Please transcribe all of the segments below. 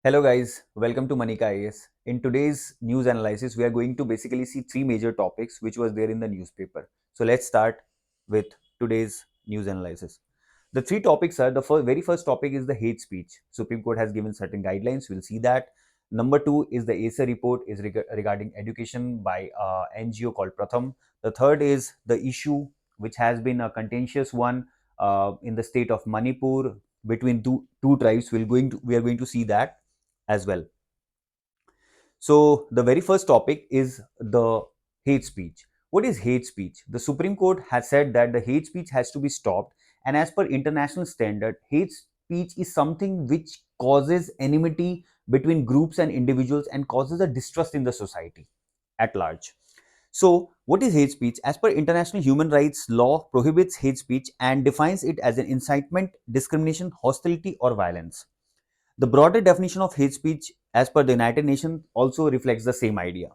Hello guys, welcome to Manika IAS. In today's news analysis, we are going to basically see three major topics which was there in the newspaper. So let's start with today's news analysis. The three topics are very first topic is the hate speech. Supreme Court has given certain guidelines. We'll see that. Number two is the ASER report is regarding education by NGO called Pratham. The third is the issue which has been a contentious one in the state of Manipur between two tribes. We are going to see that as well. So the very first topic is the hate speech. What is hate speech? The Supreme Court has said that the hate speech has to be stopped, and as per international standard, hate speech is something which causes enmity between groups and individuals and causes a distrust in the society at large. So, what is hate speech? As per international human rights law, prohibits hate speech and defines it as an incitement, discrimination, hostility, or violence. The broader definition of hate speech as per the United Nations also reflects the same idea.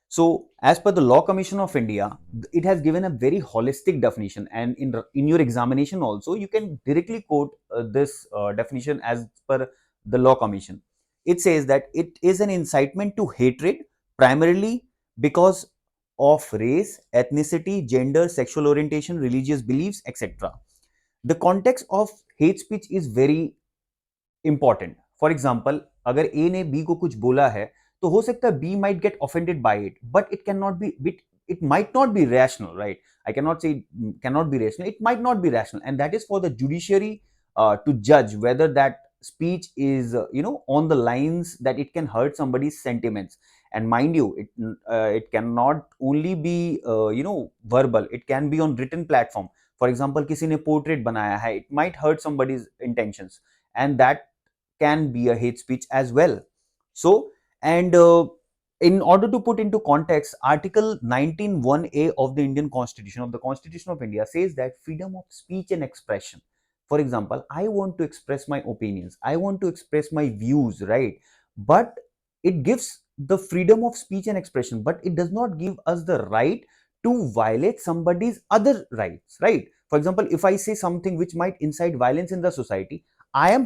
So, as per the Law Commission of India, it has given a very holistic definition, and in your examination also, you can directly quote this definition as per the Law Commission. It says that it is an incitement to hatred primarily because of race, ethnicity, gender, sexual orientation, religious beliefs, etc. The context of hate speech is very important for example अगर ए ने B को कुछ बोला है तो हो सकता है we might get offended by it but it can not be it might not be rational, right? I cannot say it cannot be rational. It might not be rational, and that is for the judiciary to judge whether that speech is, on the lines that it can hurt somebody's sentiments. And mind you, it cannot only be, verbal. It can be on written platform. For example, किसी ने portrait बनाया है, it might hurt somebody's intentions, and that can be a hate speech as well. So, and in order to put into context, Article 19(1)(a) of the Indian Constitution, of the Constitution of India, says that freedom of speech and expression. For example, I want to express my opinions, I want to express my views, right? But it gives the freedom of speech and expression, but it does not give us the right to violate somebody's other rights, right? For example, if I say something which might incite violence in the society, I'm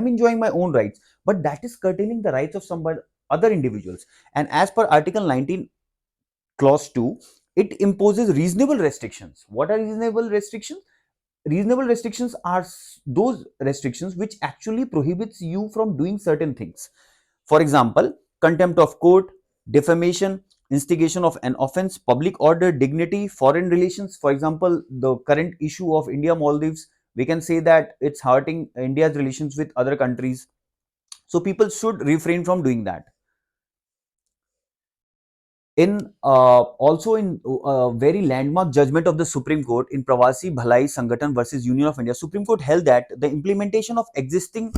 enjoying my own rights, but that is curtailing the rights of somebody other individuals. And as per Article 19, Clause 2, it imposes reasonable restrictions. What are reasonable restrictions? Reasonable restrictions are those restrictions which actually prohibits you from doing certain things. For example, contempt of court, defamation, instigation of an offense, public order, dignity, foreign relations. For example, the current issue of India Maldives, we can say that it's hurting India's relations with other countries. So people should refrain from doing that. In also in very landmark judgment of the Supreme Court in Pravasi Bhalai Sangathan versus Union of India, Supreme Court held that the implementation of existing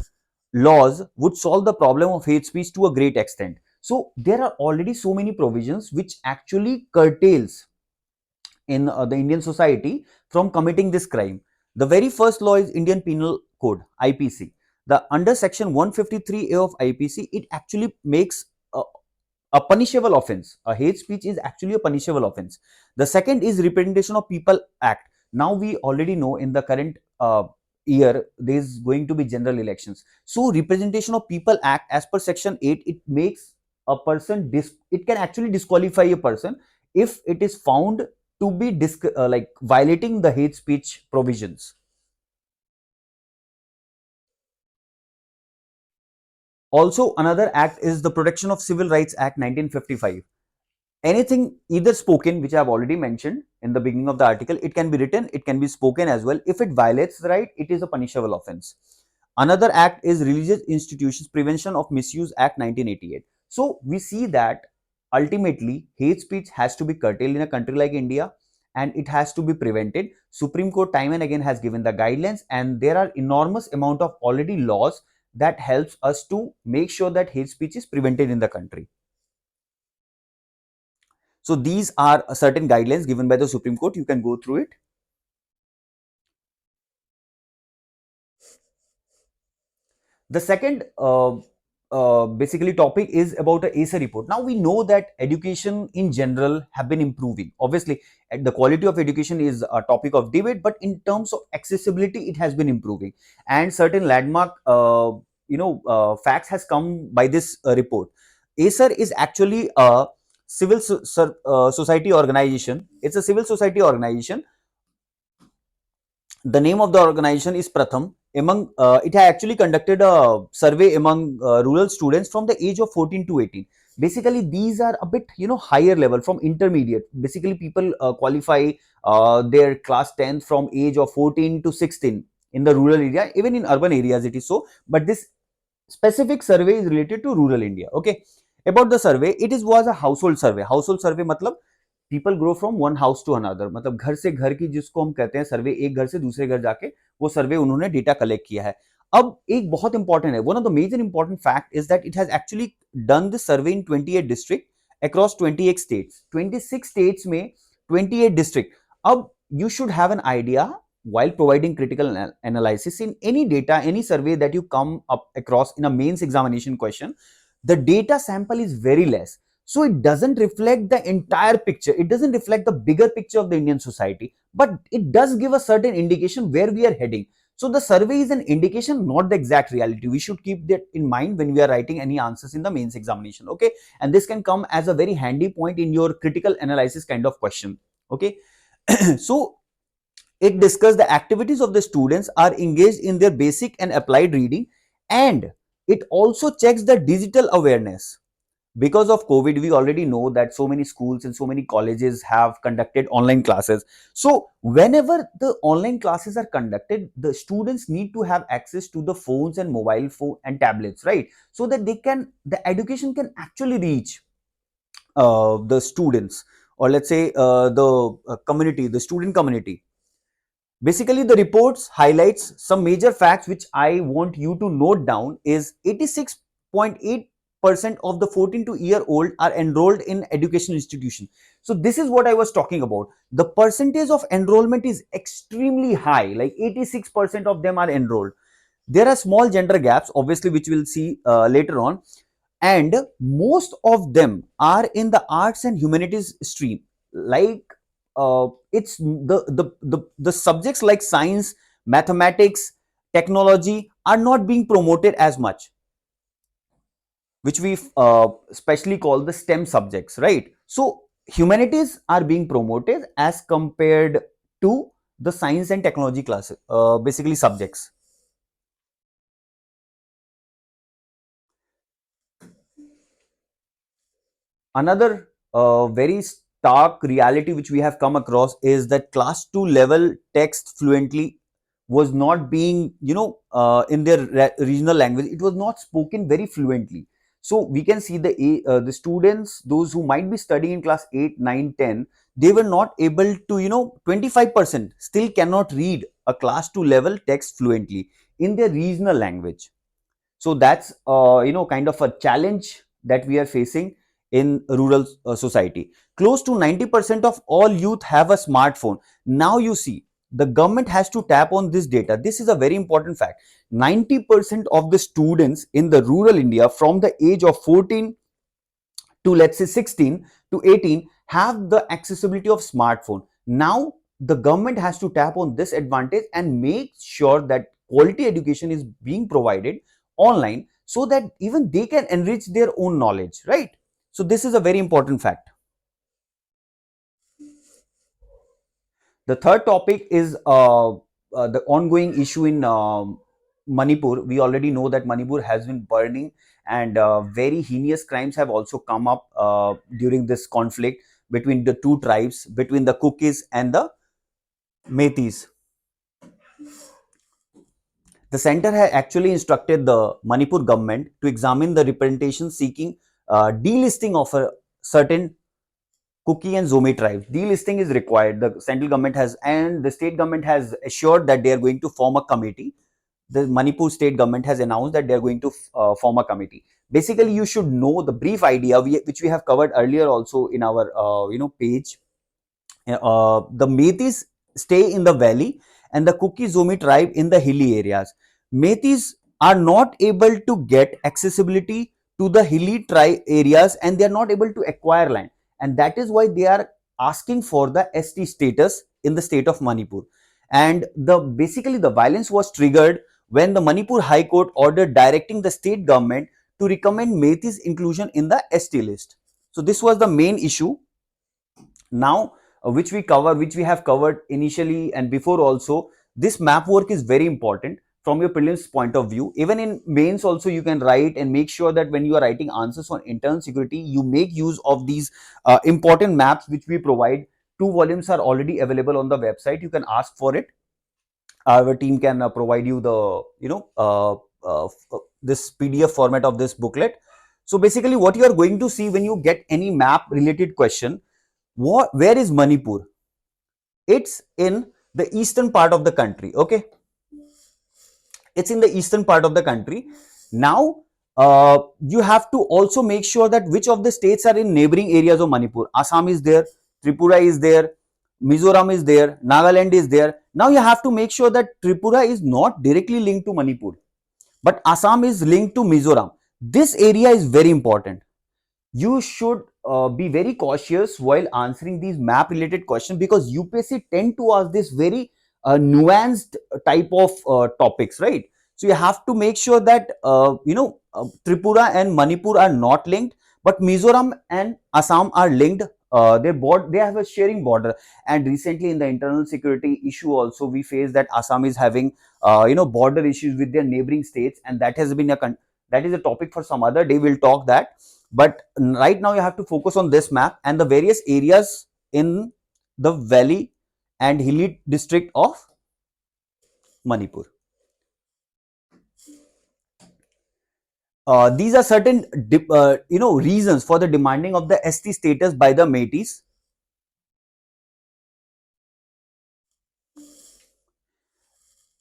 laws would solve the problem of hate speech to a great extent. So there are already so many provisions which actually curtails in the Indian society from committing this crime. The very first law is Indian Penal Code, IPC. The under section 153A of IPC, it actually makes a punishable offense. A hate speech is actually a punishable offense. The second is Representation of People Act. Now we already know in the current year there is going to be general elections. So Representation of People Act, as per section 8, it makes a person it can actually disqualify a person if it is found to be like violating the hate speech provisions. Also, another act is the Protection of Civil Rights Act 1955. Anything either spoken, which I have already mentioned in the beginning of the article, it can be written, it can be spoken as well. If it violates the right, it is a punishable offense. Another act is Religious Institutions Prevention of Misuse Act 1988. So we see that ultimately hate speech has to be curtailed in a country like India, and it has to be prevented. Supreme Court time and again has given the guidelines, and there are enormous amount of already laws that helps us to make sure that hate speech is prevented in the country. So these are certain guidelines given by the Supreme Court. You can go through it. The second basically topic is about a ASER report. Now we know that education in general have been improving. Obviously, the quality of education is a topic of debate, but in terms of accessibility, it has been improving. And certain landmark facts has come by this report. ASER is actually a society organization. It's a civil society organization. The name of the organization is Pratham. It had actually conducted a survey among rural students from the age of 14 to 18. Basically, these are a bit higher level, from intermediate. Basically, people qualify their class 10th from age of 14 to 16 in the rural area. Even in urban areas, it is so. But this specific survey is related to rural India. Okay, about the survey, it is was a household survey. Household survey मतलब people grow from one house to another, मतलब घर से घर की जिसको हम कहते हैं सर्वे, एक घर से दूसरे घर जाके वो सर्वे उन्होंने डेटा कलेक्ट किया है. अब एक बहुत इंपॉर्टेंट है, one of the major important fact is that it has actually done this survey in 28 district across 28 states. 26 states में 28 डिस्ट्रिक्ट. अब you should have an idea while providing critical analysis in any data, any survey that you come up across in a mains examination question. The data sample is very less, so it doesn't reflect the entire picture. It doesn't reflect the bigger picture of the Indian society, but it does give a certain indication where we are heading. So the survey is an indication, not the exact reality. We should keep that in mind when we are writing any answers in the mains examination. Okay, and this can come as a very handy point in your critical analysis kind of question. Okay. So it discussed the activities of the students are engaged in their basic and applied reading, and it also checks the digital awareness. Because of COVID, we already know that so many schools and so many colleges have conducted online classes. So whenever the online classes are conducted, the students need to have access to the phones and mobile phone and tablets, right? So that the education can actually reach the students, or let's say the community, the student community. Basically, the reports highlights some major facts which I want you to note down. Is 86.8% of the 14 to year old are enrolled in education institution. So this is what I was talking about. The percentage of enrollment is extremely high, like 86% of them are enrolled. There are small gender gaps, obviously, which we'll see later on, and most of them are in the arts and humanities stream. Like it's the subjects like science, mathematics, technology are not being promoted as much, which we specially call the STEM subjects, right? So humanities are being promoted as compared to the science and technology classes, basically subjects. Another very stark reality which we have come across is that class 2 level text fluently was not being, in their regional language, it was not spoken very fluently. So we can see the students, those who might be studying in class 8, 9, 10, they were not able to, 25% still cannot read a class 2 level text fluently in their regional language. So that's kind of a challenge that we are facing in rural society. Close to 90% of all youth have a smartphone. Now you see, the government has to tap on this data. This is a very important fact. 90% of the students in the rural India from the age of 14 to, let's say, 16 to 18 have the accessibility of smartphone. Now the government has to tap on this advantage and make sure that quality education is being provided online, so that even they can enrich their own knowledge, right? So this is a very important fact. The third topic is the ongoing issue in Manipur. We already know that Manipur has been burning, and very heinous crimes have also come up during this conflict between the two tribes, between the Kukis and the Metis. The center has actually instructed the Manipur government to examine the representation seeking delisting of a certain Kuki and Zomi tribes. Delisting is required. The central government has, and the state government has assured that they are going to form a committee. The Manipur state government has announced that they are going to form a committee. Basically, you should know the brief idea which we have covered earlier also in our page. The Metis stay in the valley, and the Kuki Zomi tribe in the hilly areas. Metis are not able to get accessibility to the hilly tribe areas, and they are not able to acquire land, and that is why they are asking for the ST status in the state of Manipur. And the basically the violence was triggered when the Manipur High Court ordered directing the state government to recommend Meitei's inclusion in the ST list. So this was the main issue. Now, which we have covered initially and before also. This map work is very important from your prelims point of view. Even in mains also, you can write and make sure that when you are writing answers on internal security, you make use of these important maps which we provide. 2 volumes are already available on the website. You can ask for it. Our team can provide you the this PDF format of this booklet. So basically, what you are going to see when you get any map related question, where is Manipur? It's in the eastern part of the country. Okay, it's in the eastern part of the country. Now, you have to also make sure that which of the states are in neighboring areas of Manipur. Assam is there, Tripura is there, Mizoram is there, Nagaland is there. Now you have to make sure that Tripura is not directly linked to Manipur, but Assam is linked to Mizoram. This area is very important. You should be very cautious while answering these map related questions, because UPSC tend to ask this very nuanced type of topics, right? So you have to make sure that Tripura and Manipur are not linked, but Mizoram and Assam are linked. They have a sharing border, and recently in the internal security issue also we face that Assam is having border issues with their neighboring states, and that has been that is a topic for some other day. We'll talk that. But right now you have to focus on this map and the various areas in the valley and hilly district of Manipur. These are certain reasons for the demanding of the ST status by the Métis.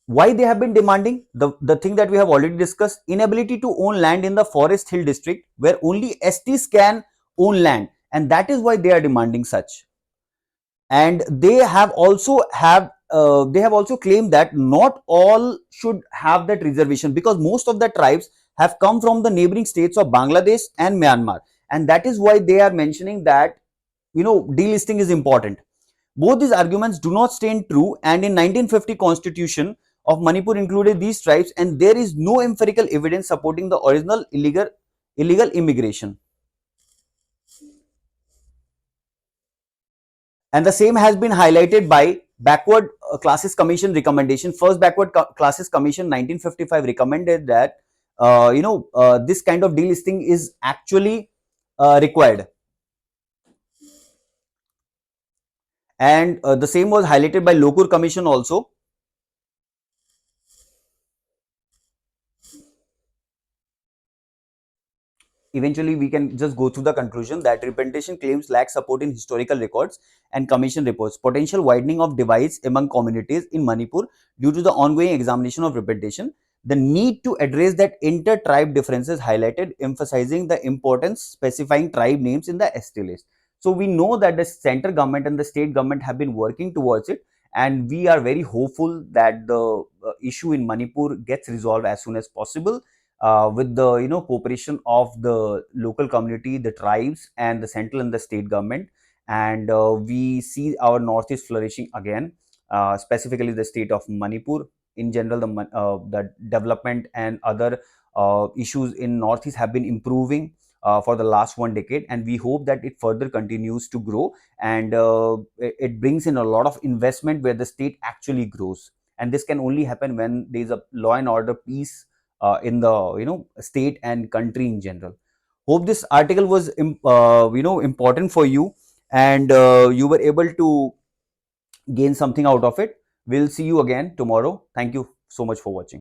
Why they have been demanding? The thing that we have already discussed: inability to own land in the forest hill district where only STs can own land, and that is why they are demanding such. And they have also claimed that not all should have that reservation, because most of the tribes have come from the neighboring states of Bangladesh and Myanmar, and that is why they are mentioning that delisting is important. Both these arguments do not stand true, and in 1950 constitution of Manipur included these tribes, and there is no empirical evidence supporting the original illegal immigration. And the same has been highlighted by backward classes commission recommendation. First backward classes commission 1955 recommended that this kind of delisting is actually required, and the same was highlighted by Lokur commission also. Eventually, we can just go through the conclusion that representation claims lack support in historical records and commission reports. Potential widening of divides among communities in Manipur due to the ongoing examination of representation. The need to address that inter-tribe differences highlighted, emphasizing the importance specifying tribe names in the ST list. So we know that the central government and the state government have been working towards it, and we are very hopeful that the issue in Manipur gets resolved as soon as possible, with the cooperation of the local community, the tribes, and the central and the state government. And we see our northeast flourishing again, specifically the state of Manipur. In general, the development and other issues in northeast have been improving for the last 1 decade, and we hope that it further continues to grow, and it brings in a lot of investment where the state actually grows. And this can only happen when there is a law and order peace in the state and country in general. Hope this article was important for you, and you were able to gain something out of it. We'll see you again tomorrow. Thank you so much for watching.